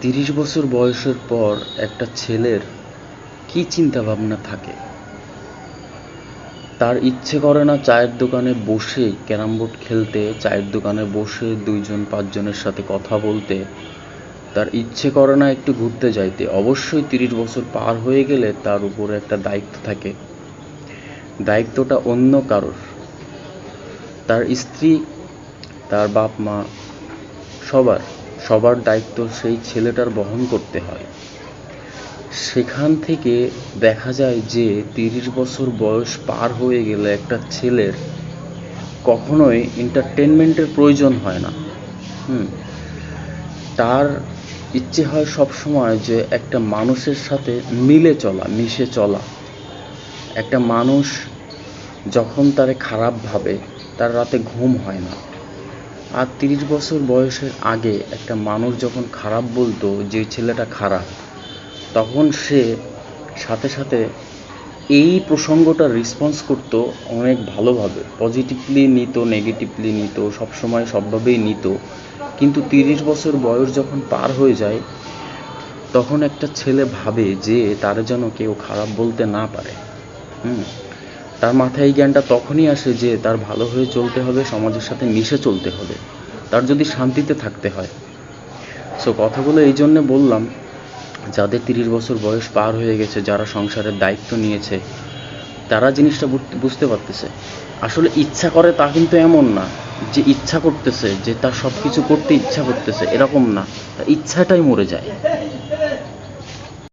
30 বছর বয়সের পর একটা ছেলের কি চিন্তা ভাবনা থাকে? তার ইচ্ছে করে না চায়ের দোকানে বসে ক্যারাম বোর্ড খেলতে, চায়ের দোকানে বসে 2-5 জনের সাথে কথা বলতে। তার ইচ্ছে করে না একটু ঘুরতে যাইতে। অবশ্যই 30 বছর পার হয়ে গেলে তার উপরে একটা দায়িত্ব থাকে। দায়িত্বটা অন্য কারোর, তার স্ত্রী, তার বাপ মা, সবার দায়িত্ব সেই ছেলেটার বহন করতে হয়। সেখান থেকে দেখা যায় যে 30 বছর বয়স পার হয়ে গেলে একটা ছেলের কখনোই এন্টারটেনমেন্টের প্রয়োজন হয় না। তার ইচ্ছে হয় সব সময় যে একটা মানুষের সাথে মিশে চলা। একটা মানুষ যখন তারে খারাপ ভাবে, তার রাতে ঘুম হয় না। আর 30 বছর বয়সের আগে একটা মানুষ যখন খারাপ বলতো যে ছেলেটা খারাপ, তখন সে সাথে সাথে এই প্রসঙ্গটা রেসপন্স করতো অনেক ভালোভাবে, পজিটিভলি নিত, নেগেটিভলি নিত, সবসময় সবভাবেই নিত। কিন্তু 30 বছর বয়স যখন পার হয়ে যায়, তখন একটা ছেলে ভাবে যে তার যেন কেউ খারাপ বলতে না পারে। তার মাথায় এই জ্ঞানটা তখনই আসে যে তার ভালো হয়ে চলতে হবে, সমাজের সাথে মিশে চলতে হবে, তার যদি শান্তিতে থাকতে হয়। সো কথাগুলো এই জন্যে বললাম, যাদের 30 বছর বয়স পার হয়ে গেছে, যারা সংসারের দায়িত্ব নিয়েছে, তারা জিনিসটা বুঝতে পারতেছে। আসলে ইচ্ছা করে তা কিন্তু এমন না যে ইচ্ছা করতেছে, যে তার সব কিছু করতে ইচ্ছা করতেছে, এরকম না। তার ইচ্ছাটাই মরে যায়।